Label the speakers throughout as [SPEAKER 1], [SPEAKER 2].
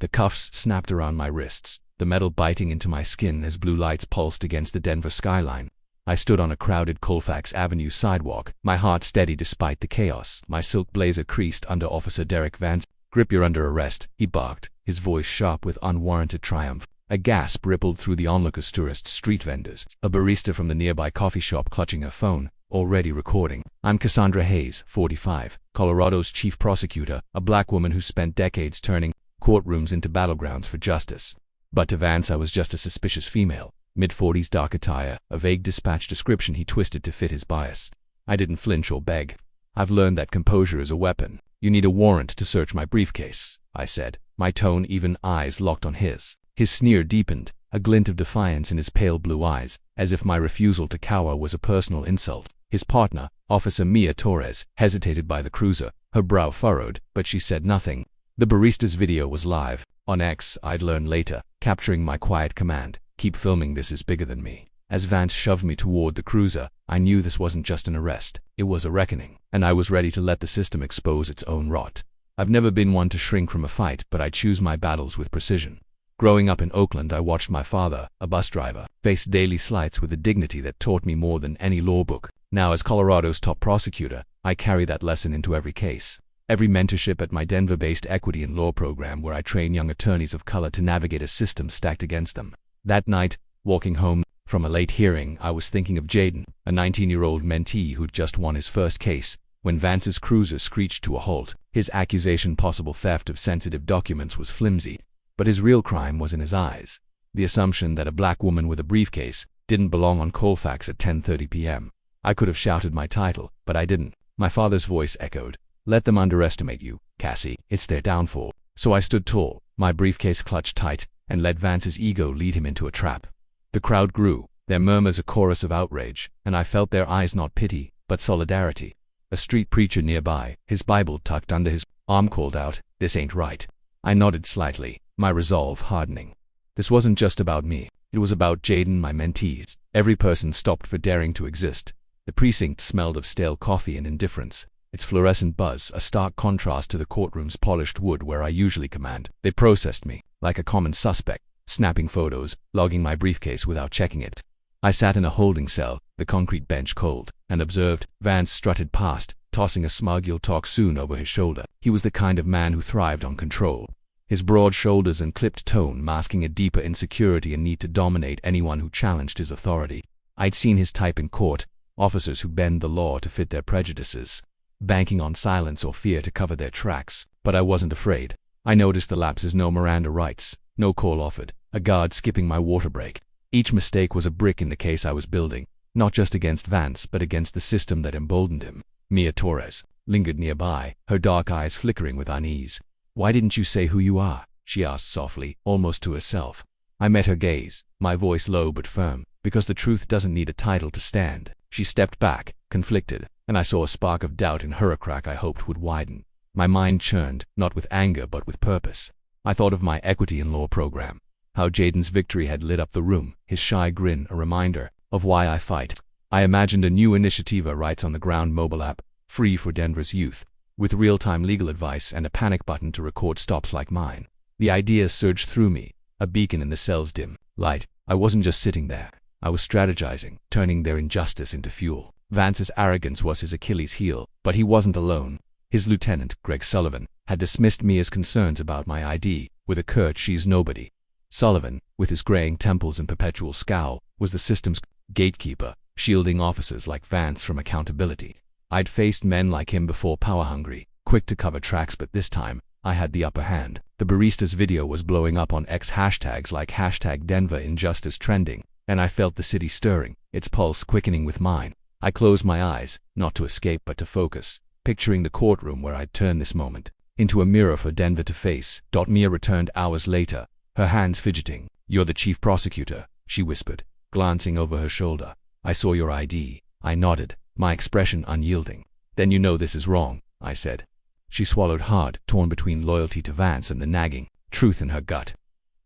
[SPEAKER 1] The cuffs snapped around my wrists, the metal biting into my skin as blue lights pulsed against the Denver skyline. I stood on a crowded Colfax Avenue sidewalk, my heart steady despite the chaos. My silk blazer creased under Officer Derek Vance. "Grip, you're under arrest," he barked, his voice sharp with unwarranted triumph. A gasp rippled through the onlookers, tourists, street vendors, a barista from the nearby coffee shop clutching her phone, already recording. "I'm Cassandra Hayes, 45, Colorado's chief prosecutor, a black woman who spent decades turning courtrooms into battlegrounds for justice." But to Vance I was just a suspicious female, mid-40s, dark attire, a vague dispatch description he twisted to fit his bias. I didn't flinch or beg. "I've learned that composure is a weapon. You need a warrant to search my briefcase," I said, my tone even, eyes locked on his. His sneer deepened, a glint of defiance in his pale blue eyes, as if my refusal to cower was a personal insult. His partner, Officer Mia Torres, hesitated by the cruiser, her brow furrowed, but she said nothing. The barista's video was live, on X, I'd learn later, capturing my quiet command, "Keep filming, this is bigger than me." As Vance shoved me toward the cruiser, I knew this wasn't just an arrest, it was a reckoning, and I was ready to let the system expose its own rot. I've never been one to shrink from a fight, but I choose my battles with precision. Growing up in Oakland, I watched my father, a bus driver, face daily slights with a dignity that taught me more than any law book. Now, as Colorado's top prosecutor, I carry that lesson into every case. Every mentorship at my Denver-based equity and law program, where I train young attorneys of color to navigate a system stacked against them. That night, walking home from a late hearing, I was thinking of Jaden, a 19-year-old mentee who'd just won his first case, when Vance's cruiser screeched to a halt. His accusation, possible theft of sensitive documents, was flimsy, but his real crime was in his eyes. The assumption that a black woman with a briefcase didn't belong on Colfax at 10:30 p.m. I could have shouted my title, but I didn't. My father's voice echoed, "Let them underestimate you, Cassie. It's their downfall." So I stood tall, my briefcase clutched tight, and let Vance's ego lead him into a trap. The crowd grew, their murmurs a chorus of outrage, and I felt their eyes not pity, but solidarity. A street preacher nearby, his Bible tucked under his arm, called out, "This ain't right." I nodded slightly, my resolve hardening. This wasn't just about me, it was about Jaden, my mentees. Every person stopped for daring to exist. The precinct smelled of stale coffee and indifference, its fluorescent buzz a stark contrast to the courtroom's polished wood where I usually command. They processed me, like a common suspect, snapping photos, logging my briefcase without checking it. I sat in a holding cell, the concrete bench cold, and observed. Vance strutted past, tossing a smug "you'll talk soon" over his shoulder. He was the kind of man who thrived on control, his broad shoulders and clipped tone masking a deeper insecurity and need to dominate anyone who challenged his authority. I'd seen his type in court, officers who bend the law to fit their prejudices, banking on silence or fear to cover their tracks. But I wasn't afraid. I noticed the lapses: no Miranda rights, no call offered, a guard skipping my water break. Each mistake was a brick in the case I was building, not just against Vance, but against the system that emboldened him. Mia Torres lingered nearby, her dark eyes flickering with unease. "Why didn't you say who you are?" she asked softly, almost to herself. I met her gaze, my voice low but firm, "Because the truth doesn't need a title to stand." She stepped back, conflicted, and I saw a spark of doubt in her, a crack I hoped would widen. My mind churned, not with anger but with purpose. I thought of my equity in law program, how Jaden's victory had lit up the room, his shy grin a reminder of why I fight. I imagined a new initiative, a rights on the ground mobile app, free for Denver's youth, with real-time legal advice and a panic button to record stops like mine. The idea surged through me, a beacon in the cell's dim light. I wasn't just sitting there. I was strategizing, turning their injustice into fuel. Vance's arrogance was his Achilles heel, but he wasn't alone. His lieutenant, Greg Sullivan, had dismissed Mia's concerns about my ID with a curt "she's nobody." Sullivan, with his graying temples and perpetual scowl, was the system's gatekeeper, shielding officers like Vance from accountability. I'd faced men like him before, power-hungry, quick to cover tracks, but this time, I had the upper hand. The barista's video was blowing up on X, hashtags like #DenverInjustice trending, and I felt the city stirring, its pulse quickening with mine. I closed my eyes, not to escape but to focus, picturing the courtroom where I'd turn this moment into a mirror for Denver to face. Mia returned hours later, her hands fidgeting. "You're the chief prosecutor," she whispered, glancing over her shoulder. "I saw your ID." I nodded, my expression unyielding. "Then you know this is wrong," I said. She swallowed hard, torn between loyalty to Vance and the nagging truth in her gut.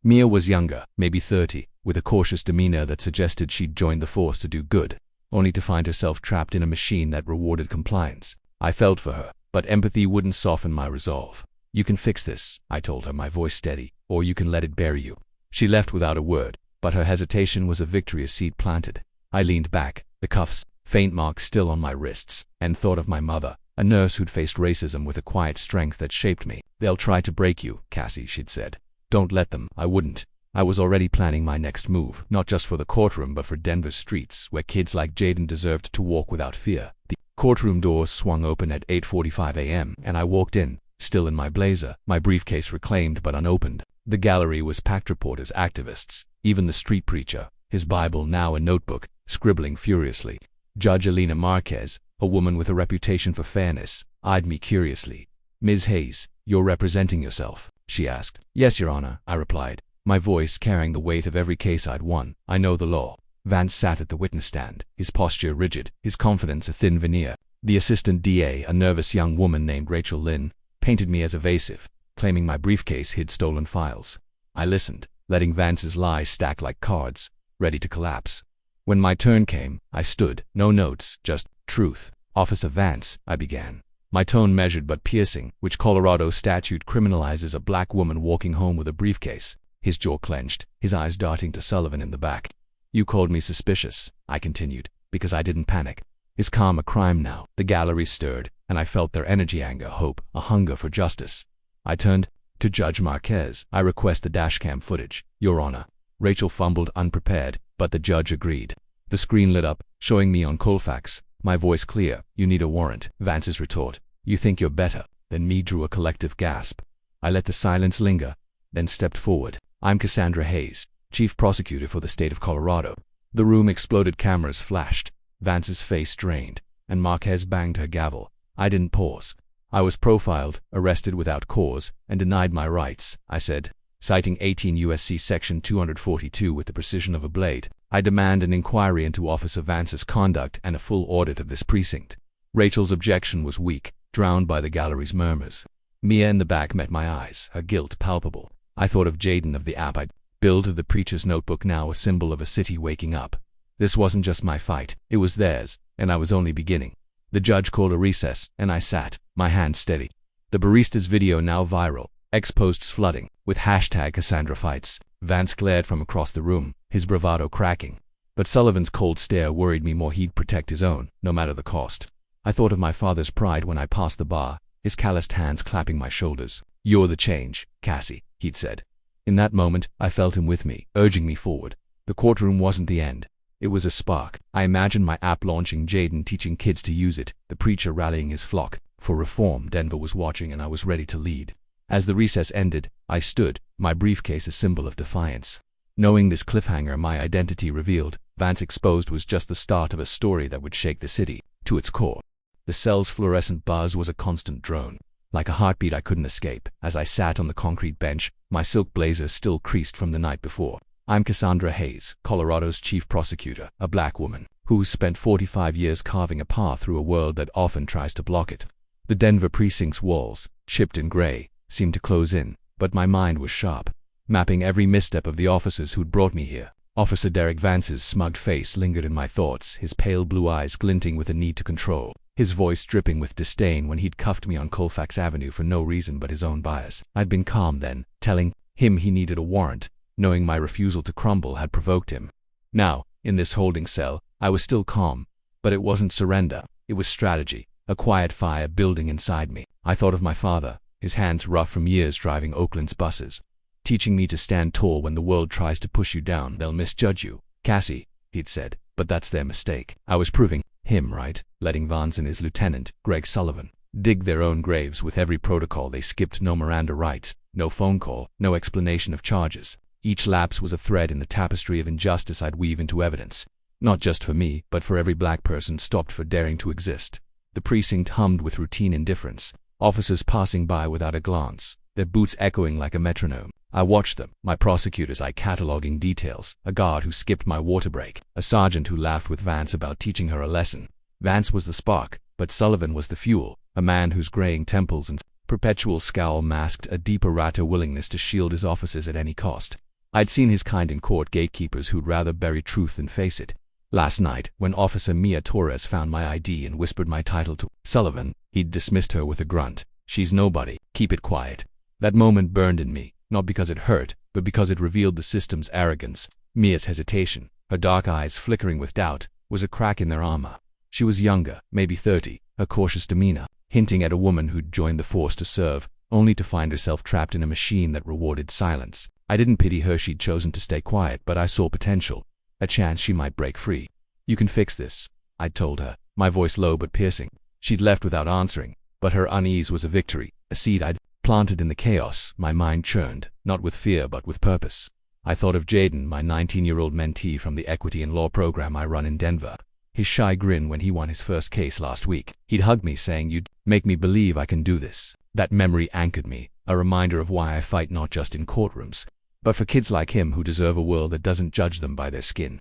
[SPEAKER 1] Mia was younger, maybe 30, with a cautious demeanor that suggested she'd joined the force to do good, only to find herself trapped in a machine that rewarded compliance. I felt for her, but empathy wouldn't soften my resolve. You can fix this, I told her, my voice steady, or you can let it bury you. She left without a word, but her hesitation was a victory, a seed planted. I leaned back, the cuffs, faint marks still on my wrists, and thought of my mother, a nurse who'd faced racism with a quiet strength that shaped me. They'll try to break you, Cassie, she'd said. Don't let them. I wouldn't. I was already planning my next move, not just for the courtroom but for Denver's streets, where kids like Jaden deserved to walk without fear. The courtroom doors swung open at 8:45 a.m., and I walked in, still in my blazer, my briefcase reclaimed but unopened. The gallery was packed, reporters, activists, even the street preacher, his Bible now a notebook, scribbling furiously. Judge Elena Marquez, a woman with a reputation for fairness, eyed me curiously. Ms. Hayes, you're representing yourself, she asked. Yes, Your Honor, I replied, my voice carrying the weight of every case I'd won. I know the law. Vance sat at the witness stand, his posture rigid, his confidence a thin veneer. The assistant DA, a nervous young woman named Rachel Lynn, painted me as evasive, claiming my briefcase hid stolen files. I listened, letting Vance's lies stack like cards, ready to collapse. When my turn came, I stood, no notes, just truth. Officer Vance, I began, my tone measured but piercing. Which Colorado statute criminalizes a black woman walking home with a briefcase? His jaw clenched, his eyes darting to Sullivan in the back. You called me suspicious, I continued, because I didn't panic. Is calm a crime now? The gallery stirred, and I felt their energy, anger, hope, a hunger for justice. I turned to Judge Marquez. I request the dashcam footage, Your Honor. Rachel fumbled, unprepared, but the judge agreed. The screen lit up, showing me on Colfax, my voice clear. You need a warrant. Vance's retort, you think you're better than me, drew a collective gasp. I let the silence linger, then stepped forward. I'm Cassandra Hayes, Chief Prosecutor for the state of Colorado. The room exploded, cameras flashed, Vance's face drained, and Marquez banged her gavel. I didn't pause. I was profiled, arrested without cause, and denied my rights, I said, citing 18 U.S.C. Section 242 with the precision of a blade. I demand an inquiry into Officer Vance's conduct and a full audit of this precinct. Rachel's objection was weak, drowned by the gallery's murmurs. Mia in the back met my eyes, her guilt palpable. I thought of Jaden, of the app I'd built, of the preacher's notebook, now a symbol of a city waking up. This wasn't just my fight, it was theirs, and I was only beginning. The judge called a recess, and I sat, my hands steady. The barista's video now viral, X-posts flooding, with hashtag Cassandra Fights. Vance glared from across the room, his bravado cracking. But Sullivan's cold stare worried me more. He'd protect his own, no matter the cost. I thought of my father's pride when I passed the bar, his calloused hands clapping my shoulders. You're the change, Cassie, he'd said. In that moment, I felt him with me, urging me forward. The courtroom wasn't the end. It was a spark. I imagined my app launching, Jaden teaching kids to use it, the preacher rallying his flock for reform. Denver was watching, and I was ready to lead. As the recess ended, I stood, my briefcase a symbol of defiance. Knowing this cliffhanger, my identity revealed, Vance exposed, was just the start of a story that would shake the city to its core. The cell's fluorescent buzz was a constant drone, like a heartbeat I couldn't escape. As I sat on the concrete bench, my silk blazer still creased from the night before. I'm Cassandra Hayes, Colorado's chief prosecutor, a black woman who's spent 45 years carving a path through a world that often tries to block it. The Denver precinct's walls, chipped in gray, seemed to close in, but my mind was sharp, mapping every misstep of the officers who'd brought me here. Officer Derek Vance's smug face lingered in my thoughts, his pale blue eyes glinting with a need to control, his voice dripping with disdain when he'd cuffed me on Colfax Avenue for no reason but his own bias. I'd been calm then, telling him he needed a warrant, knowing my refusal to crumble had provoked him. Now, in this holding cell, I was still calm, but it wasn't surrender, it was strategy, a quiet fire building inside me. I thought of my father, his hands rough from years driving Oakland's buses, teaching me to stand tall when the world tries to push you down. They'll misjudge you, Cassie, he'd said, but that's their mistake. I was proving him right, letting Vance and his lieutenant, Greg Sullivan, dig their own graves with every protocol they skipped. No Miranda rights, no phone call, no explanation of charges. Each lapse was a thread in the tapestry of injustice I'd weave into evidence, not just for me, but for every black person stopped for daring to exist. The precinct hummed with routine indifference, officers passing by without a glance, their boots echoing like a metronome. I watched them, my prosecutor's eye cataloging details, a guard who skipped my water break, a sergeant who laughed with Vance about teaching her a lesson. Vance was the spark, but Sullivan was the fuel, a man whose graying temples and perpetual scowl masked a deep errata willingness to shield his officers at any cost. I'd seen his kind in court, gatekeepers who'd rather bury truth than face it. Last night, when Officer Mia Torres found my ID and whispered my title to Sullivan, he'd dismissed her with a grunt. She's nobody. Keep it quiet. That moment burned in me, not because it hurt, but because it revealed the system's arrogance. Mia's hesitation, her dark eyes flickering with doubt, was a crack in their armor. She was younger, maybe 30, her cautious demeanor, hinting at a woman who'd joined the force to serve, only to find herself trapped in a machine that rewarded silence. I didn't pity her. She'd chosen to stay quiet, but I saw potential. A chance she might break free. You can fix this, I'd told her, my voice low but piercing. She'd left without answering, but her unease was a victory, a seed I'd planted in the chaos. My mind churned, not with fear but with purpose. I thought of Jaden, my 19-year-old mentee from the equity and law program I run in Denver. His shy grin when he won his first case last week. He'd hug me saying, "You'd make me believe I can do this." That memory anchored me, a reminder of why I fight not just in courtrooms, but for kids like him who deserve a world that doesn't judge them by their skin.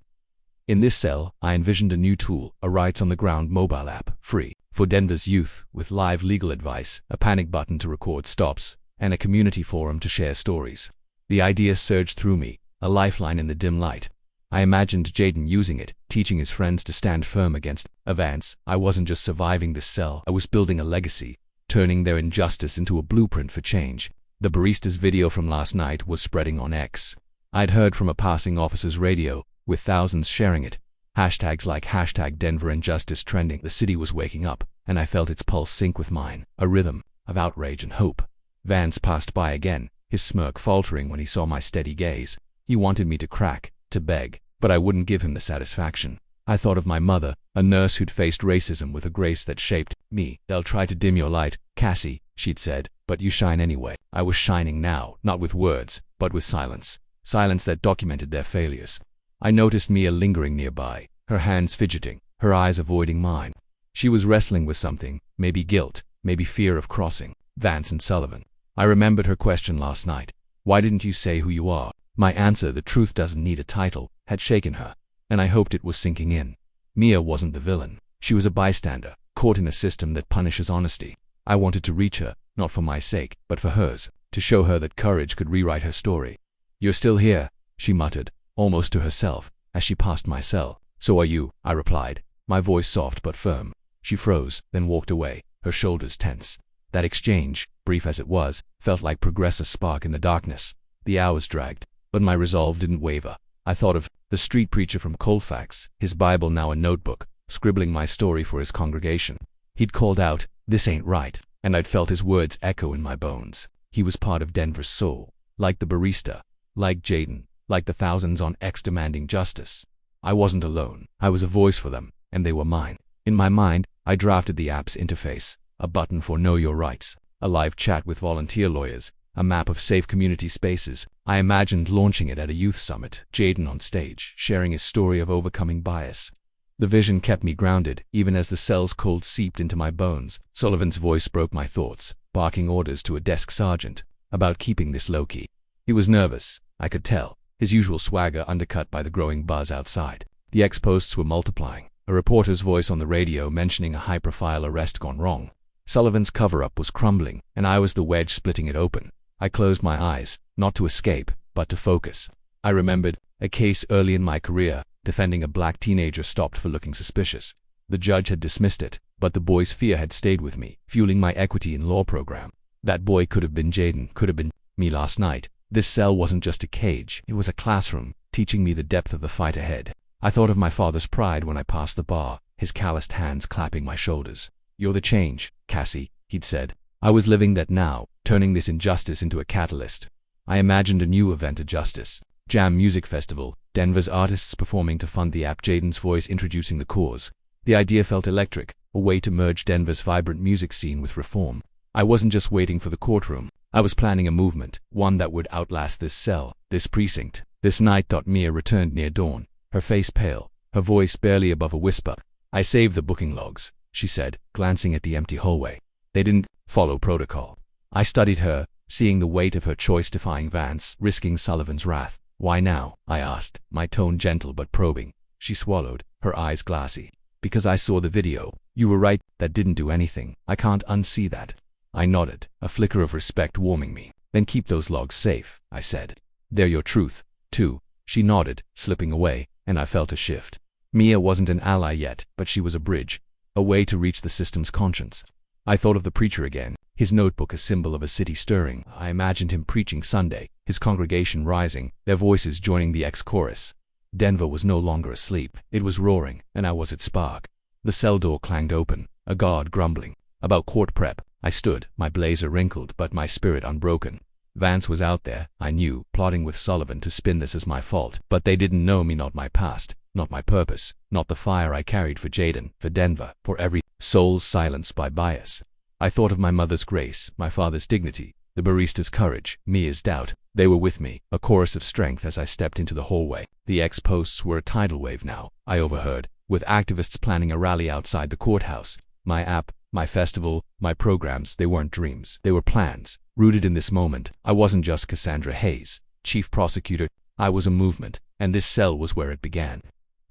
[SPEAKER 1] In this cell, I envisioned a new tool, a rights-on-the-ground mobile app, free, for Denver's youth, with live legal advice, a panic button to record stops, and a community forum to share stories. The idea surged through me, a lifeline in the dim light. I imagined Jaden using it, teaching his friends to stand firm against events. I wasn't just surviving this cell, I was building a legacy, turning their injustice into a blueprint for change. The barista's video from last night was spreading on X. I'd heard from a passing officer's radio, with thousands sharing it. Hashtags like #DenverInjustice trending. The city was waking up, and I felt its pulse sync with mine, a rhythm of outrage and hope. Vance passed by again, his smirk faltering when he saw my steady gaze. He wanted me to crack, to beg, but I wouldn't give him the satisfaction. I thought of my mother, a nurse who'd faced racism with a grace that shaped me. "They'll try to dim your light, Cassie," she'd said, "but you shine anyway." I was shining now, not with words, but with silence. Silence that documented their failures. I noticed Mia lingering nearby, her hands fidgeting, her eyes avoiding mine. She was wrestling with something, maybe guilt, maybe fear of crossing Vance and Sullivan. I remembered her question last night. "Why didn't you say who you are?" My answer, "The truth doesn't need a title," had shaken her, and I hoped it was sinking in. Mia wasn't the villain. She was a bystander, caught in a system that punishes honesty. I wanted to reach her, not for my sake, but for hers, to show her that courage could rewrite her story. "You're still here," she muttered, almost to herself, as she passed my cell. "So are you," I replied, my voice soft but firm. She froze, then walked away, her shoulders tense. That exchange, brief as it was, felt like progress, a spark in the darkness. The hours dragged, but my resolve didn't waver. I thought of the street preacher from Colfax, his Bible now a notebook, scribbling my story for his congregation. He'd called out, "This ain't right," and I'd felt his words echo in my bones. He was part of Denver's soul, like the barista, like Jaden, like the thousands on X demanding justice. I wasn't alone. I was a voice for them, and they were mine. In my mind, I drafted the app's interface, a button for Know Your Rights, a live chat with volunteer lawyers, a map of safe community spaces. I imagined launching it at a youth summit, Jaden on stage, sharing his story of overcoming bias. The vision kept me grounded, even as the cell's cold seeped into my bones. Sullivan's voice broke my thoughts, barking orders to a desk sergeant about keeping this low-key. He was nervous, I could tell, his usual swagger undercut by the growing buzz outside. The X-posts were multiplying, a reporter's voice on the radio mentioning a high-profile arrest gone wrong. Sullivan's cover-up was crumbling, and I was the wedge splitting it open. I closed my eyes, not to escape, but to focus. I remembered a case early in my career, defending a black teenager stopped for looking suspicious. The judge had dismissed it, but the boy's fear had stayed with me, fueling my equity in law program. That boy could have been Jaden, could have been me last night. This cell wasn't just a cage, it was a classroom, teaching me the depth of the fight ahead. I thought of my father's pride when I passed the bar, his calloused hands clapping my shoulders. "You're the change, Cassie," he'd said. I was living that now, turning this injustice into a catalyst. I imagined a new event of justice. Jam Music Festival, Denver's artists performing to fund the app, Jaden's voice introducing the cause. The idea felt electric, a way to merge Denver's vibrant music scene with reform. I wasn't just waiting for the courtroom. I was planning a movement, one that would outlast this cell, this precinct, this night. Mia returned near dawn, her face pale, her voice barely above a whisper. "I saved the booking logs," she said, glancing at the empty hallway. "They didn't follow protocol." I studied her, seeing the weight of her choice defying Vance, risking Sullivan's wrath. "Why now?" I asked, my tone gentle but probing. She swallowed, her eyes glassy. "Because I saw the video. You were right, that didn't do anything. I can't unsee that." I nodded, a flicker of respect warming me. "Then keep those logs safe," I said. "They're your truth, too." She nodded, slipping away, and I felt a shift. Mia wasn't an ally yet, but she was a bridge, a way to reach the system's conscience. I thought of the preacher again, his notebook a symbol of a city stirring. I imagined him preaching Sunday, his congregation rising, their voices joining the ex-chorus. Denver was no longer asleep. It was roaring, and I was its spark. The cell door clanged open, a guard grumbling. About court prep, I stood, my blazer wrinkled but my spirit unbroken. Vance was out there, I knew, plotting with Sullivan to spin this as my fault, but they didn't know me, not my past, not my purpose, not the fire I carried for Jaden, for Denver, for every soul silenced by bias. I thought of my mother's grace, my father's dignity, the barista's courage, Mia's doubt. They were with me, a chorus of strength as I stepped into the hallway. The ex-posts were a tidal wave now, I overheard, with activists planning a rally outside the courthouse. My app, my festival, my programs, they weren't dreams, they were plans. Rooted in this moment, I wasn't just Cassandra Hayes, chief prosecutor, I was a movement, and this cell was where it began.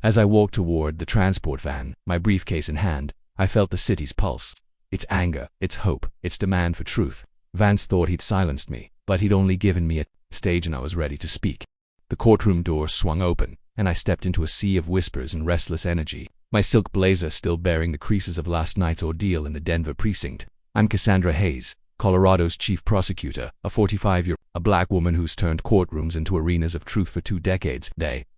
[SPEAKER 1] As I walked toward the transport van, my briefcase in hand, I felt the city's pulse. Its anger, its hope, its demand for truth. Vance thought he'd silenced me, but he'd only given me a stage and I was ready to speak. The courtroom door swung open, and I stepped into a sea of whispers and restless energy, my silk blazer still bearing the creases of last night's ordeal in the Denver precinct. I'm Cassandra Hayes, Colorado's chief prosecutor, a 45-year-old, a black woman who's turned courtrooms into arenas of truth for 2 decades.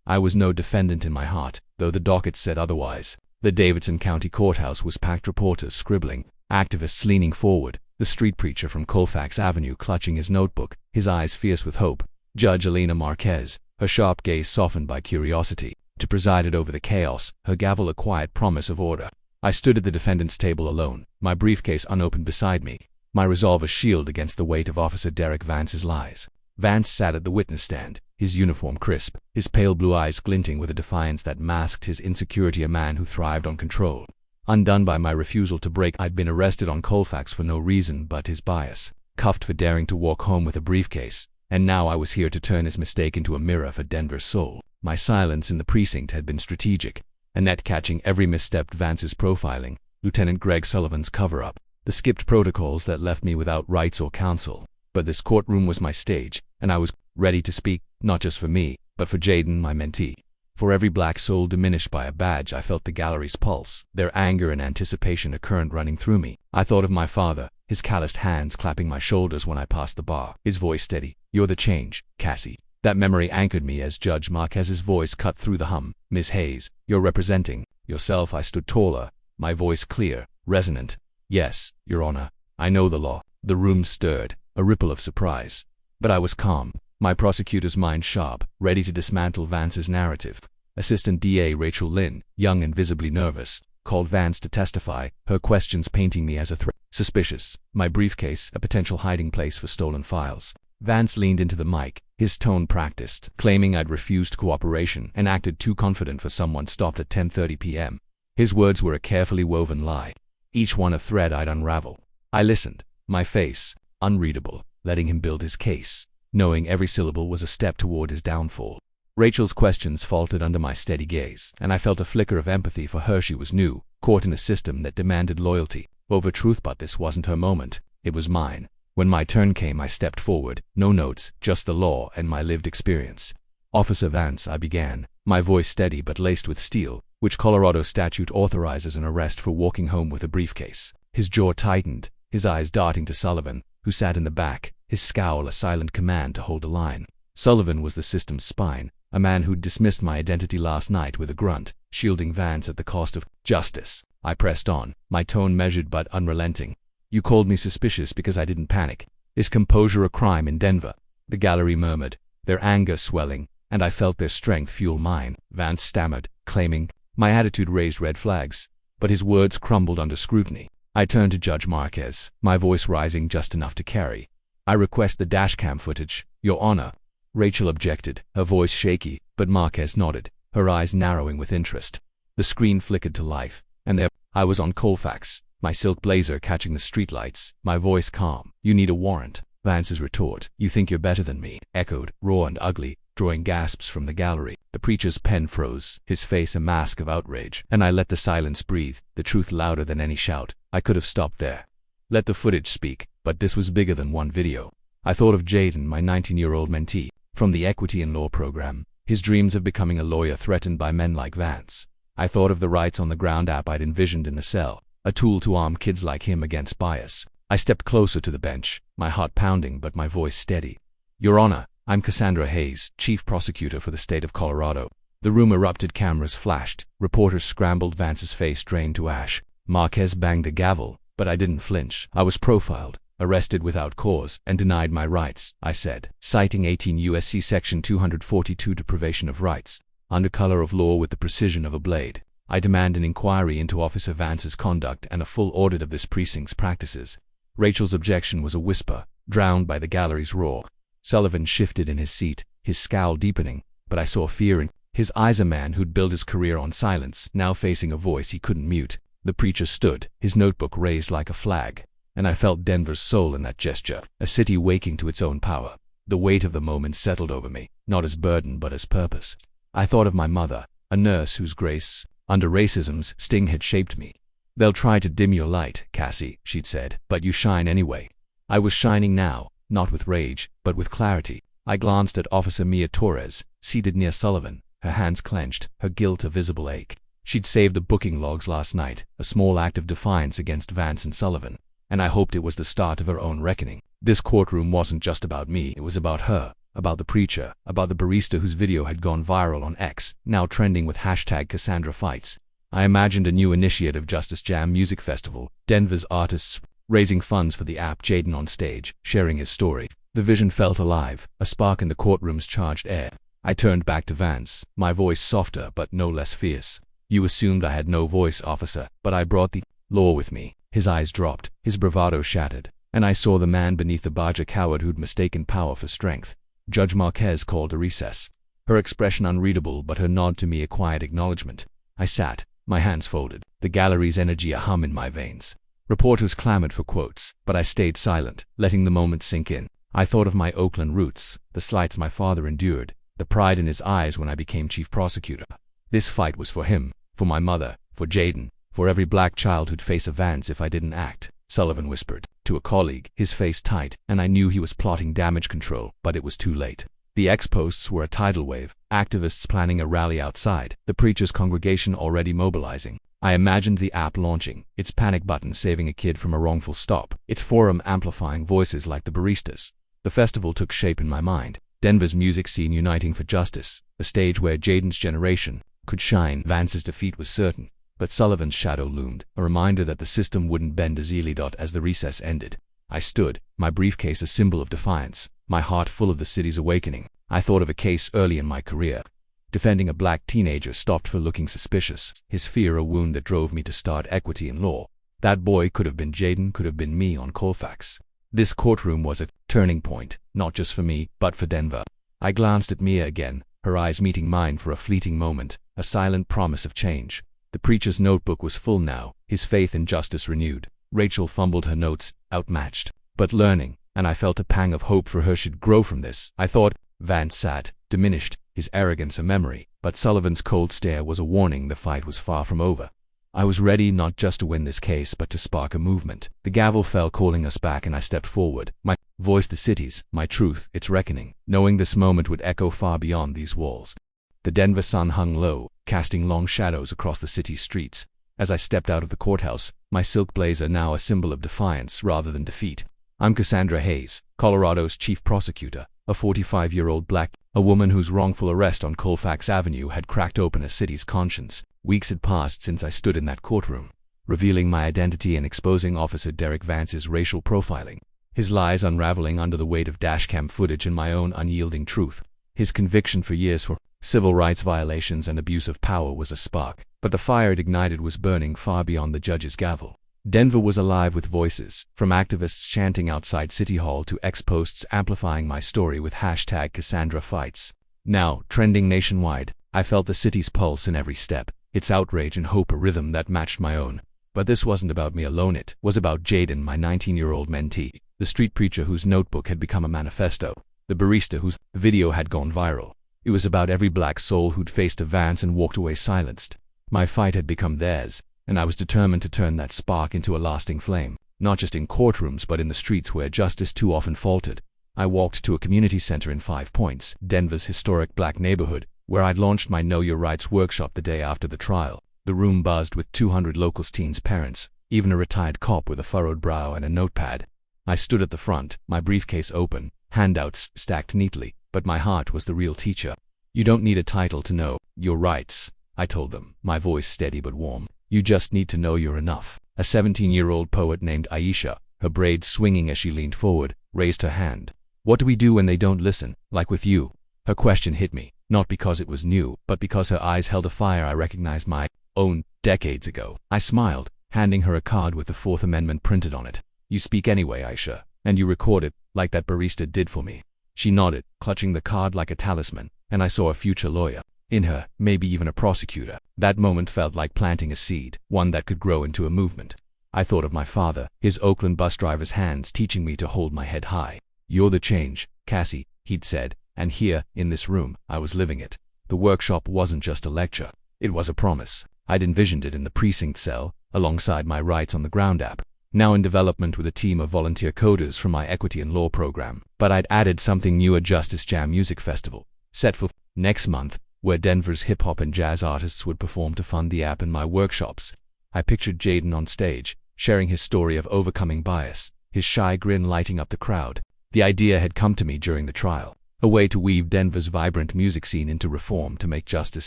[SPEAKER 1] I was no defendant in my heart, though the docket said otherwise. The Davidson County Courthouse was packed, reporters scribbling, activists leaning forward, the street preacher from Colfax Avenue clutching his notebook, his eyes fierce with hope. Judge Elena Marquez, her sharp gaze softened by curiosity, presided over the chaos, her gavel a quiet promise of order. I stood at the defendant's table alone, my briefcase unopened beside me, my resolve a shield against the weight of Officer Derek Vance's lies. Vance sat at the witness stand, his uniform crisp, his pale blue eyes glinting with a defiance that masked his insecurity, a man who thrived on control. Undone by my refusal to break, I'd been arrested on Colfax for no reason but his bias, cuffed for daring to walk home with a briefcase, and now I was here to turn his mistake into a mirror for Denver's soul. My silence in the precinct had been strategic, a net catching every misstep, Vance's profiling, Lieutenant Greg Sullivan's cover-up, the skipped protocols that left me without rights or counsel. But this courtroom was my stage, and I was ready to speak, not just for me, but for Jaden, my mentee. For every black soul diminished by a badge, I felt the gallery's pulse, their anger and anticipation a current running through me. I thought of my father, his calloused hands clapping my shoulders when I passed the bar, his voice steady. "You're the change, Cassie." That memory anchored me as Judge Marquez's voice cut through the hum. "Miss Hayes, you're representing yourself." I stood taller, my voice clear, resonant. "Yes, Your Honor, I know the law." The room stirred, a ripple of surprise. But I was calm, my prosecutor's mind sharp, ready to dismantle Vance's narrative. Assistant DA Rachel Lynn, young and visibly nervous, called Vance to testify, her questions painting me as a threat. Suspicious, my briefcase, a potential hiding place for stolen files. Vance leaned into the mic, his tone practiced, claiming I'd refused cooperation and acted too confident for someone stopped at 10:30 p.m. His words were a carefully woven lie, each one a thread I'd unravel. I listened, my face unreadable, letting him build his case, knowing every syllable was a step toward his downfall. Rachel's questions faltered under my steady gaze, and I felt a flicker of empathy for her. She was new, caught in a system that demanded loyalty over truth, but this wasn't her moment, it was mine. When my turn came, I stepped forward, no notes, just the law and my lived experience. "Officer Vance," I began, my voice steady but laced with steel, "which Colorado statute authorizes an arrest for walking home with a briefcase?" His jaw tightened, his eyes darting to Sullivan, who sat in the back, his scowl a silent command to hold the line. Sullivan was the system's spine, a man who'd dismissed my identity last night with a grunt, shielding Vance at the cost of justice. I pressed on, my tone measured but unrelenting. "You called me suspicious because I didn't panic. Is composure a crime in Denver?" The gallery murmured, their anger swelling, and I felt their strength fuel mine. Vance stammered, claiming my attitude raised red flags, but his words crumbled under scrutiny. I turned to Judge Marquez, my voice rising just enough to carry. "I request the dashcam footage, Your Honor." Rachel objected, her voice shaky, but Marquez nodded, her eyes narrowing with interest. The screen flickered to life, and there I was on Colfax, my silk blazer catching the streetlights, my voice calm. "You need a warrant." Vance's retort, "You think you're better than me," echoed, raw and ugly, drawing gasps from the gallery. The preacher's pen froze, his face a mask of outrage, and I let the silence breathe, the truth louder than any shout. I could have stopped there. Let the footage speak, but this was bigger than one video. I thought of Jaden, my 19-year-old mentee, from the Equity and Law program, his dreams of becoming a lawyer threatened by men like Vance. I thought of the Rights on the Ground app I'd envisioned in the cell, a tool to arm kids like him against bias. I stepped closer to the bench, my heart pounding but my voice steady. Your Honor, I'm Cassandra Hayes, Chief Prosecutor for the state of Colorado. The room erupted, cameras flashed, reporters scrambled, Vance's face drained to ash. Marquez banged a gavel, but I didn't flinch. I was profiled, arrested without cause, and denied my rights, I said, citing 18 U.S.C. Section 242 deprivation of rights, under color of law with the precision of a blade. I demand an inquiry into Officer Vance's conduct and a full audit of this precinct's practices. Rachel's objection was a whisper, drowned by the gallery's roar. Sullivan shifted in his seat, his scowl deepening, but I saw fear in his eyes. A man who'd built his career on silence, now facing a voice he couldn't mute. The preacher stood, his notebook raised like a flag, and I felt Denver's soul in that gesture, a city waking to its own power. The weight of the moment settled over me, not as burden but as purpose. I thought of my mother, a nurse whose grace, under racism's sting, had shaped me. They'll try to dim your light, Cassie, she'd said, but you shine anyway. I was shining now, not with rage, but with clarity. I glanced at Officer Mia Torres, seated near Sullivan, her hands clenched, her guilt a visible ache. She'd saved the booking logs last night, a small act of defiance against Vance and Sullivan, and I hoped it was the start of her own reckoning. This courtroom wasn't just about me, it was about her, about the preacher, about the barista whose video had gone viral on X, now trending with #CassandraFights. I imagined a new initiative, Justice Jam Music Festival, Denver's artists raising funds for the app, Jaden on stage, sharing his story. The vision felt alive, a spark in the courtroom's charged air. I turned back to Vance, my voice softer but no less fierce. You assumed I had no voice, officer, but I brought the law with me. His eyes dropped, his bravado shattered, and I saw the man beneath the badge, a coward who'd mistaken power for strength. Judge Marquez called a recess. Her expression unreadable, but her nod to me a quiet acknowledgement. I sat, my hands folded, the gallery's energy a hum in my veins. Reporters clamored for quotes, but I stayed silent, letting the moment sink in. I thought of my Oakland roots, the slights my father endured, the pride in his eyes when I became chief prosecutor. This fight was for him, for my mother, for Jaden, for every black child who'd face a Vance if I didn't act, Sullivan whispered to a colleague, his face tight, and I knew he was plotting damage control, but it was too late. The X-posts were a tidal wave, activists planning a rally outside, the preacher's congregation already mobilizing. I imagined the app launching, its panic button saving a kid from a wrongful stop, its forum amplifying voices like the baristas. The festival took shape in my mind, Denver's music scene uniting for justice, a stage where Jaden's generation could shine. Vance's defeat was certain, but Sullivan's shadow loomed, a reminder that the system wouldn't bend as easily. As the recess ended, I stood, my briefcase a symbol of defiance, my heart full of the city's awakening. I thought of a case early in my career, defending a black teenager stopped for looking suspicious, his fear a wound that drove me to start equity in law. That boy could have been Jaden, could have been me on Colfax. This courtroom was a turning point, not just for me, but for Denver. I glanced at Mia again, her eyes meeting mine for a fleeting moment, a silent promise of change. The preacher's notebook was full now, his faith in justice renewed. Rachel fumbled her notes, outmatched, but learning, and I felt a pang of hope for her she'd grow from this. I thought. Vance sat, diminished, his arrogance a memory, but Sullivan's cold stare was a warning the fight was far from over. I was ready not just to win this case but to spark a movement. The gavel fell, calling us back, and I stepped forward, my voice the city's, my truth, its reckoning, knowing this moment would echo far beyond these walls. The Denver sun hung low, casting long shadows across the city's streets. As I stepped out of the courthouse, my silk blazer now a symbol of defiance rather than defeat. I'm Cassandra Hayes, Colorado's chief prosecutor, a 45-year-old black, a woman whose wrongful arrest on Colfax Avenue had cracked open a city's conscience. Weeks had passed since I stood in that courtroom, revealing my identity and exposing Officer Derek Vance's racial profiling, his lies unraveling under the weight of dashcam footage and my own unyielding truth. His conviction for years for civil rights violations and abuse of power was a spark, but the fire it ignited was burning far beyond the judge's gavel. Denver was alive with voices, from activists chanting outside City Hall to X-posts amplifying my story with #CassandraFights. Now, trending nationwide, I felt the city's pulse in every step, its outrage and hope a rhythm that matched my own. But this wasn't about me alone, it was about Jaden, my 19-year-old mentee, the street preacher whose notebook had become a manifesto, the barista whose video had gone viral. It was about every black soul who'd faced a Vance and walked away silenced. My fight had become theirs, and I was determined to turn that spark into a lasting flame, not just in courtrooms but in the streets where justice too often faltered. I walked to a community center in 5 Points, Denver's historic black neighborhood, where I'd launched my Know Your Rights workshop the day after the trial. The room buzzed with 200 locals, teens, parents, even a retired cop with a furrowed brow and a notepad. I stood at the front, my briefcase open, handouts stacked neatly, but my heart was the real teacher. You don't need a title to know your rights, I told them, my voice steady but warm. You just need to know you're enough. A 17-year-old poet named Aisha, her braids swinging as she leaned forward, raised her hand. What do we do when they don't listen, like with you? Her question hit me, not because it was new, but because her eyes held a fire I recognized my own decades ago. I smiled, handing her a card with the Fourth Amendment printed on it. You speak anyway, Aisha, and you record it, like that barista did for me. She nodded, clutching the card like a talisman, and I saw a future lawyer in her, maybe even a prosecutor. That moment felt like planting a seed, one that could grow into a movement. I thought of my father, his Oakland bus driver's hands teaching me to hold my head high. You're the change, Cassie, he'd said, and here, in this room, I was living it. The workshop wasn't just a lecture. It was a promise. I'd envisioned it in the precinct cell, alongside my Rights on the Ground app, now in development with a team of volunteer coders from my equity and law program. But I'd added something new: a Justice Jam music festival, set for next month, where Denver's hip-hop and jazz artists would perform to fund the app and my workshops. I pictured Jaden on stage, sharing his story of overcoming bias, his shy grin lighting up the crowd. The idea had come to me during the trial, a way to weave Denver's vibrant music scene into reform to make justice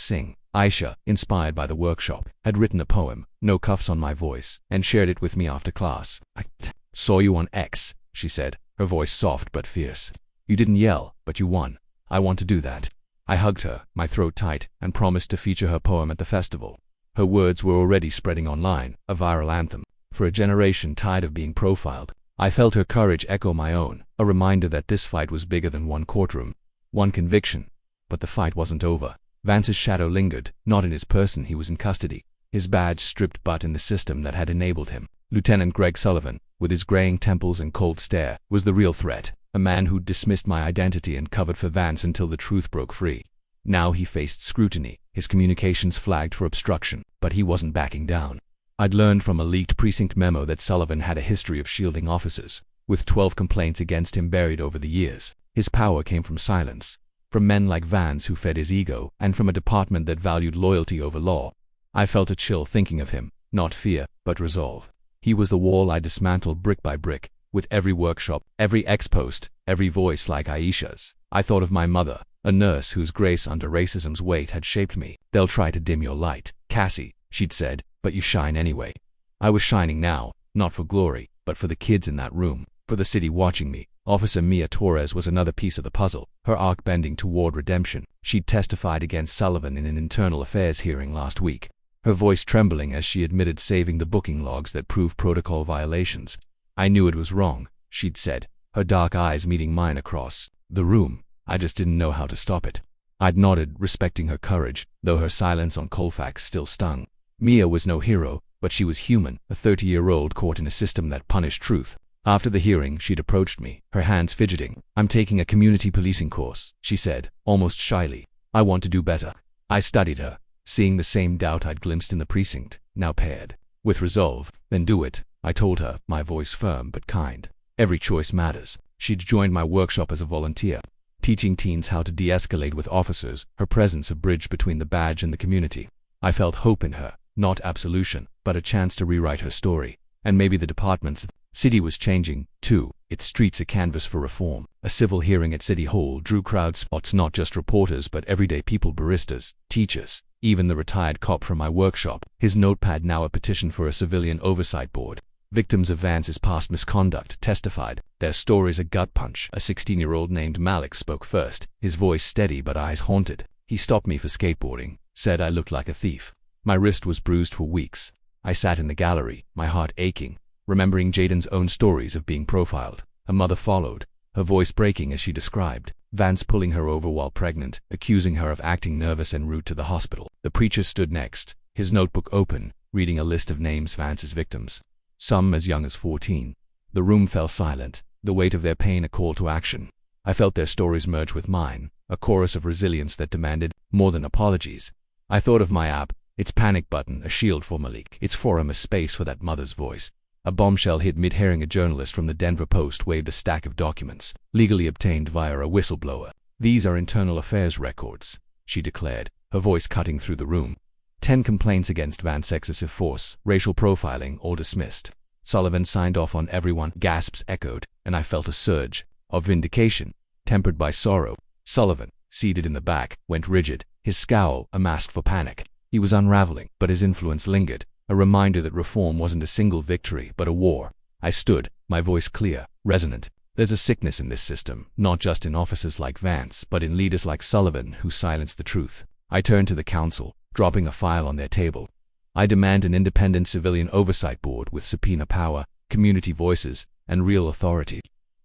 [SPEAKER 1] sing. Aisha, inspired by the workshop, had written a poem, no cuffs on my voice, and shared it with me after class. I saw you on X, she said, her voice soft but fierce. You didn't yell, but you won. I want to do that. I hugged her, my throat tight, and promised to feature her poem at the festival. Her words were already spreading online, a viral anthem for a generation tired of being profiled. I felt her courage echo my own, a reminder that this fight was bigger than one courtroom, one conviction. But the fight wasn't over. Vance's shadow lingered, not in his person. He was in custody, his badge stripped, but in the system that had enabled him. Lieutenant Greg Sullivan, with his graying temples and cold stare, was the real threat. A man who'd dismissed my identity and covered for Vance until the truth broke free. Now he faced scrutiny, his communications flagged for obstruction, but he wasn't backing down. I'd learned from a leaked precinct memo that Sullivan had a history of shielding officers, with 12 complaints against him buried over the years. His power came from silence, from men like Vance who fed his ego, and from a department that valued loyalty over law. I felt a chill thinking of him, not fear, but resolve. He was the wall I dismantled brick by brick, with every workshop, every ex-post, every voice like Aisha's. I thought of my mother, a nurse whose grace under racism's weight had shaped me. They'll try to dim your light, Cassie, she'd said, but you shine anyway. I was shining now, not for glory, but for the kids in that room, for the city watching me. Officer Mia Torres was another piece of the puzzle, her arc bending toward redemption. She'd testified against Sullivan in an internal affairs hearing last week, her voice trembling as she admitted saving the booking logs that proved protocol violations. I knew it was wrong, she'd said, her dark eyes meeting mine across the room. I just didn't know how to stop it. I'd nodded, respecting her courage, though her silence on Colfax still stung. Mia was no hero, but she was human, a 30-year-old caught in a system that punished truth. After the hearing, she'd approached me, her hands fidgeting. I'm taking a community policing course, she said, almost shyly. I want to do better. I studied her, seeing the same doubt I'd glimpsed in the precinct, now paired with resolve. Then do it, I told her, my voice firm but kind. Every choice matters. She'd joined my workshop as a volunteer, teaching teens how to de-escalate with officers, her presence a bridge between the badge and the community. I felt hope in her, not absolution, but a chance to rewrite her story. And maybe the department's city was changing, too, its streets a canvas for reform. A civil hearing at City Hall drew crowd spots, not just reporters but everyday people, baristas, teachers, even the retired cop from my workshop, his notepad now a petition for a civilian oversight board. Victims of Vance's past misconduct testified, their stories a gut punch. A 16-year-old named Malik spoke first, his voice steady but eyes haunted. He stopped me for skateboarding, said I looked like a thief. My wrist was bruised for weeks. I sat in the gallery, my heart aching, remembering Jaden's own stories of being profiled. A mother followed, her voice breaking as she described Vance pulling her over while pregnant, accusing her of acting nervous en route to the hospital. The preacher stood next, his notebook open, reading a list of names Vance's victims, some as young as 14. The room fell silent, the weight of their pain a call to action. I felt their stories merge with mine, a chorus of resilience that demanded more than apologies. I thought of my app, its panic button, a shield for Malik, its forum a space for that mother's voice. A bombshell hit mid-hearing. A journalist from the Denver Post waved a stack of documents, legally obtained via a whistleblower. These are internal affairs records, she declared, her voice cutting through the room. 10 complaints against Vance's excessive force, racial profiling, all dismissed. Sullivan signed off on everyone. Gasps echoed, and I felt a surge of vindication, tempered by sorrow. Sullivan, seated in the back, went rigid, his scowl a mask for panic. He was unraveling, but his influence lingered, a reminder that reform wasn't a single victory but a war. I stood, my voice clear, resonant. There's a sickness in this system, not just in officers like Vance, but in leaders like Sullivan who silence the truth. I turned to the council, dropping a file on their table. I demand an independent civilian oversight board with subpoena power, community voices, and real authority.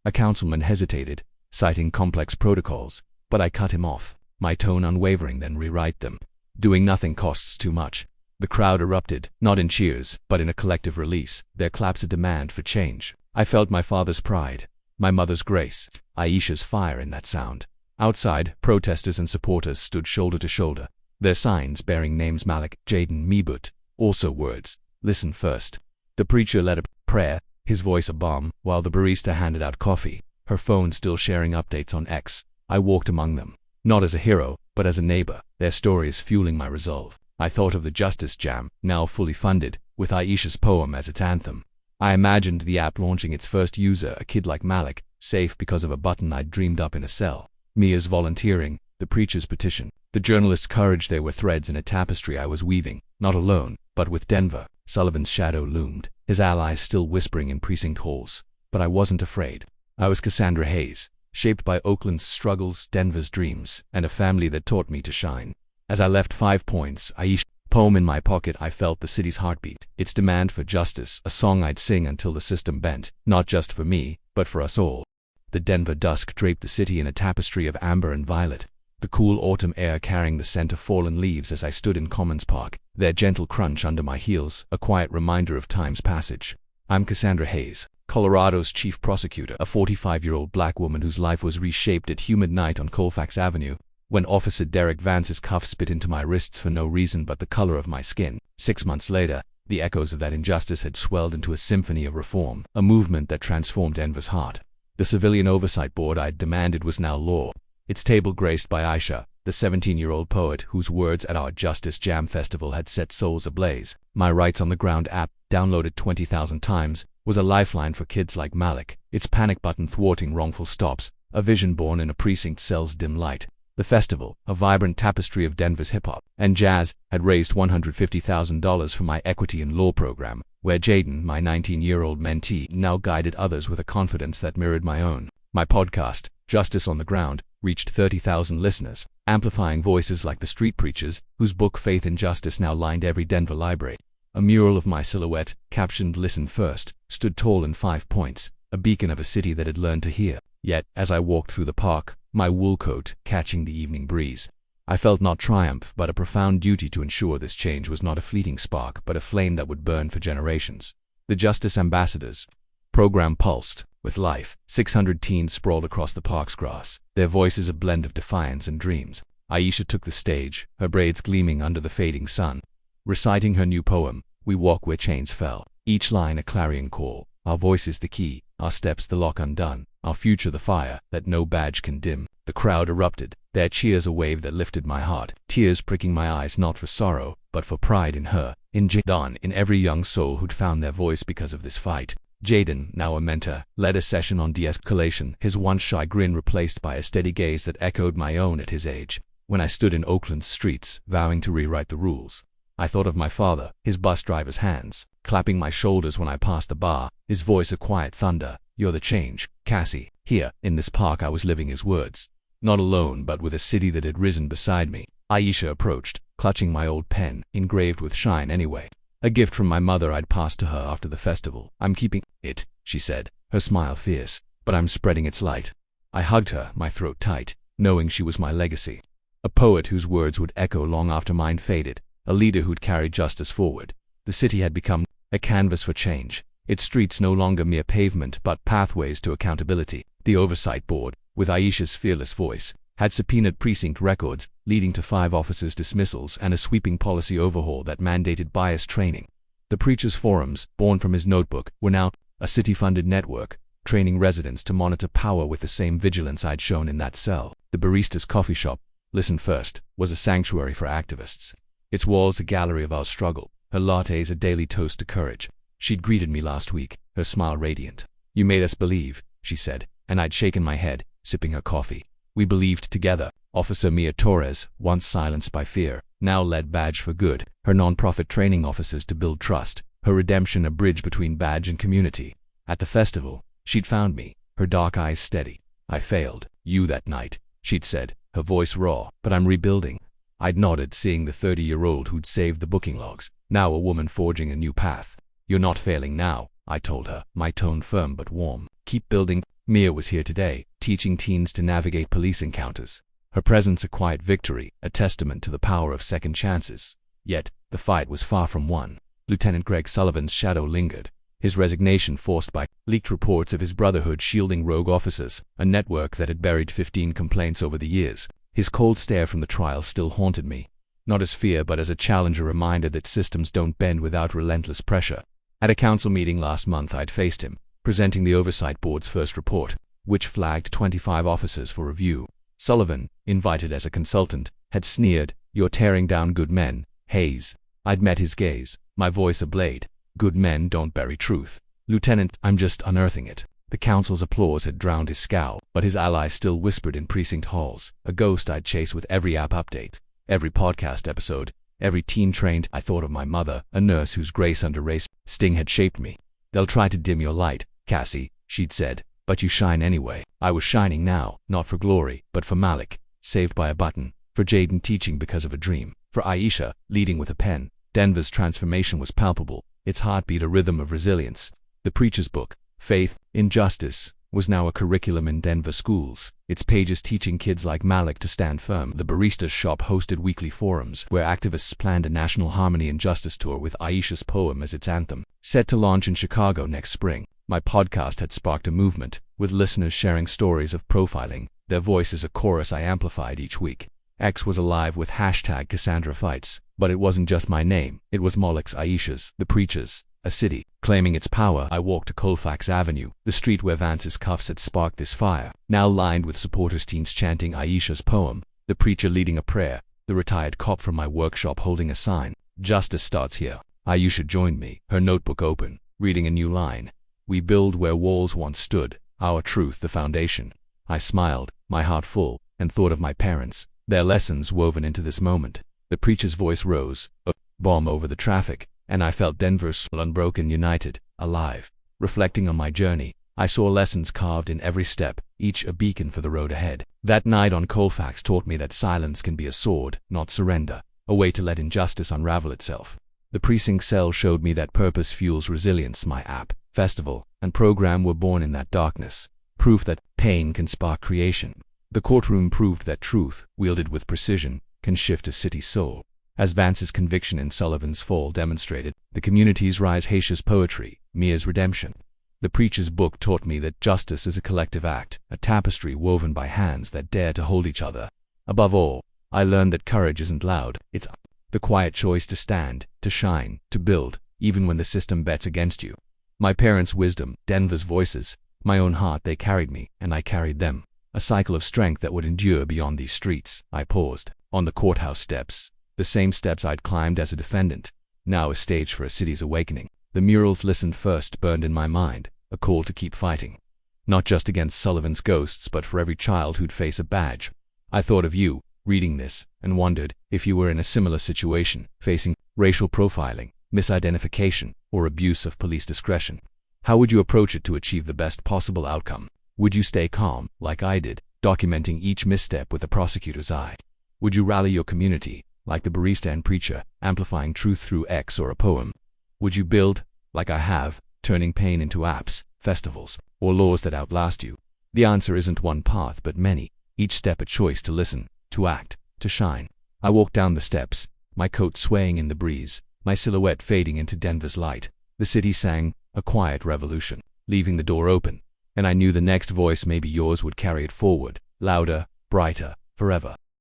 [SPEAKER 1] A councilman hesitated, citing complex protocols, but I cut him off, my tone unwavering. Then rewrite them. Doing nothing costs too much. The crowd erupted, not in cheers, but in a collective release, their claps a demand for change. I felt my father's pride, my mother's grace, Aisha's fire in that sound. Outside, protesters and supporters stood shoulder to shoulder, their signs bearing names Malik, Jaden, Mebut, also words, "Listen first." The preacher led a prayer, his voice a balm, while the barista handed out coffee, her phone still sharing updates on X. I walked among them, not as a hero, but as a neighbor, their stories fueling my resolve. I thought of the Justice Jam, now fully funded, with Aisha's poem as its anthem. I imagined the app launching its first user, a kid like Malik, safe because of a button I'd dreamed up in a cell. Mia's volunteering, the preacher's petition, the journalist's courage. They were threads in a tapestry I was weaving, not alone, but with Denver. Sullivan's shadow loomed, his allies still whispering in precinct halls. But I wasn't afraid. I was Cassandra Hayes, shaped by Oakland's struggles, Denver's dreams, and a family that taught me to shine. As I left 5 points, Aisha, poem in my pocket, I felt the city's heartbeat, its demand for justice, a song I'd sing until the system bent, not just for me, but for us all. The Denver dusk draped the city in a tapestry of amber and violet, the cool autumn air carrying the scent of fallen leaves as I stood in Commons Park, their gentle crunch under my heels, a quiet reminder of time's passage. I'm Cassandra Hayes, Colorado's chief prosecutor, a 45-year-old black woman whose life was reshaped at humid night on Colfax Avenue, when Officer Derek Vance's cuffs bit into my wrists for no reason but the color of my skin. 6 months later, the echoes of that injustice had swelled into a symphony of reform, a movement that transformed Denver's heart. The civilian oversight board I'd demanded was now law, its table graced by Aisha, the 17-year-old poet whose words at our Justice Jam Festival had set souls ablaze. My Rights on the Ground app, downloaded 20,000 times, was a lifeline for kids like Malik, its panic button thwarting wrongful stops, a vision born in a precinct cell's dim light. The festival, a vibrant tapestry of Denver's hip-hop and jazz, had raised $150,000 for my Equity in Law program, where Jaden, my 19-year-old mentee, now guided others with a confidence that mirrored my own. My podcast, Justice on the Ground, reached 30,000 listeners, amplifying voices like the street preachers, whose book Faith in Justice now lined every Denver library. A mural of my silhouette, captioned "Listen First," stood tall in 5 points, a beacon of a city that had learned to hear. Yet, as I walked through the park, my wool coat catching the evening breeze, I felt not triumph but a profound duty to ensure this change was not a fleeting spark but a flame that would burn for generations. The Justice Ambassadors program pulsed with life. 600 teens sprawled across the park's grass, their voices a blend of defiance and dreams. Aisha took the stage, her braids gleaming under the fading sun, reciting her new poem, "We Walk Where Chains Fell," each line a clarion call. Our voices the key, our steps the lock undone, our future the fire that no badge can dim. The crowd erupted, their cheers a wave that lifted my heart, tears pricking my eyes not for sorrow, but for pride in her, in Jaden, in every young soul who'd found their voice because of this fight. Jaden, now a mentor, led a session on de-escalation, his once shy grin replaced by a steady gaze that echoed my own at his age. When I stood in Oakland's streets, vowing to rewrite the rules, I thought of my father, his bus driver's hands, clapping my shoulders when I passed the bar, his voice a quiet thunder, "You're the change, Cassie." Here, in this park I was living his words. Not alone but with a city that had risen beside me. Aisha approached, clutching my old pen, engraved with shine anyway. A gift from my mother I'd passed to her after the festival. "I'm keeping it," she said, her smile fierce, "but I'm spreading its light." I hugged her, my throat tight, knowing she was my legacy. A poet whose words would echo long after mine faded, a leader who'd carry justice forward. The city had become a canvas for change, its streets no longer mere pavement but pathways to accountability. The oversight board, with Aisha's fearless voice, had subpoenaed precinct records, leading to 5 officers' dismissals and a sweeping policy overhaul that mandated bias training. The preacher's forums, born from his notebook, were now a city-funded network, training residents to monitor power with the same vigilance I'd shown in that cell. The barista's coffee shop, "Listen First," was a sanctuary for activists, its walls a gallery of our struggle, her lattes a daily toast to courage. She'd greeted me last week, her smile radiant. "You made us believe," she said, and I'd shaken my head, sipping her coffee. "We believed together." Officer Mia Torres, once silenced by fear, now led Badge for Good, her non-profit training officers to build trust, her redemption a bridge between Badge and community. At the festival, she'd found me, her dark eyes steady. "I failed you that night," she'd said, her voice raw, "but I'm rebuilding." I'd nodded, seeing the 30-year-old who'd saved the booking logs, now a woman forging a new path. "You're not failing now," I told her, my tone firm but warm. "Keep building." Mia was here today, teaching teens to navigate police encounters. Her presence a quiet victory, a testament to the power of second chances. Yet, the fight was far from won. Lieutenant Greg Sullivan's shadow lingered, his resignation forced by leaked reports of his brotherhood shielding rogue officers, a network that had buried 15 complaints over the years. His cold stare from the trial still haunted me, not as fear but as a challenge, a reminder that systems don't bend without relentless pressure. At a council meeting last month, I'd faced him, presenting the Oversight Board's first report, which flagged 25 officers for review. Sullivan, invited as a consultant, had sneered, "You're tearing down good men, Hayes." I'd met his gaze, my voice a blade. "Good men don't bury truth, Lieutenant, I'm just unearthing it." The council's applause had drowned his scowl, but his allies still whispered in precinct halls, a ghost I'd chase with every app update, every podcast episode, every teen trained. I thought of my mother, a nurse whose grace under race sting had shaped me. "They'll try to dim your light, Cassie," she'd said, "but you shine anyway." I was shining now, not for glory, but for Malik, saved by a button, for Jaden teaching because of a dream, for Aisha, leading with a pen. Denver's transformation was palpable, its heartbeat a rhythm of resilience. The preacher's book, Faith in Justice, was now a curriculum in Denver schools, its pages teaching kids like Malik to stand firm. The barista's shop hosted weekly forums where activists planned a national harmony and justice tour with Aisha's poem as its anthem. Set to launch in Chicago next spring, my podcast had sparked a movement, with listeners sharing stories of profiling, their voices a chorus I amplified each week. X was alive with hashtag Cassandra Fights, but it wasn't just my name, it was Malik's, Aisha's, the preacher's. A city, claiming its power. I walked to Colfax Avenue, the street where Vance's cuffs had sparked this fire, now lined with supporters, teens chanting Aisha's poem, the preacher leading a prayer, the retired cop from my workshop holding a sign, "Justice starts here." Aisha joined me, her notebook open, reading a new line. "We build where walls once stood, our truth the foundation." I smiled, my heart full, and thought of my parents, their lessons woven into this moment. The preacher's voice rose, a bomb over the traffic, and I felt Denver's soul unbroken, united, alive. Reflecting on my journey, I saw lessons carved in every step, each a beacon for the road ahead. That night on Colfax taught me that silence can be a sword, not surrender, a way to let injustice unravel itself. The precinct cell showed me that purpose fuels resilience. My app, festival, and program were born in that darkness, proof that pain can spark creation. The courtroom proved that truth, wielded with precision, can shift a city's soul. As Vance's conviction in Sullivan's fall demonstrated, the community's rise, Haitia's poetry, Mia's redemption. The preacher's book taught me that justice is a collective act, a tapestry woven by hands that dare to hold each other. Above all, I learned that courage isn't loud, it's the quiet choice to stand, to shine, to build, even when the system bets against you. My parents' wisdom, Denver's voices, my own heart, they carried me, and I carried them. A cycle of strength that would endure beyond these streets. I paused, on the courthouse steps. The same steps I'd climbed as a defendant, now a stage for a city's awakening. The murals listened first burned in my mind, a call to keep fighting. Not just against Sullivan's ghosts, but for every child who'd face a badge. I thought of you, reading this, and wondered if you were in a similar situation, facing racial profiling, misidentification, or abuse of police discretion. How would you approach it to achieve the best possible outcome? Would you stay calm, like I did, documenting each misstep with the prosecutor's eye? Would you rally your community, like the barista and preacher, amplifying truth through X or a poem? Would you build, like I have, turning pain into apps, festivals, or laws that outlast you? The answer isn't one path but many, each step a choice to listen, to act, to shine. I walked down the steps, my coat swaying in the breeze, my silhouette fading into Denver's light. The city sang, a quiet revolution, leaving the door open, and I knew the next voice, maybe yours, would carry it forward, louder, brighter, forever.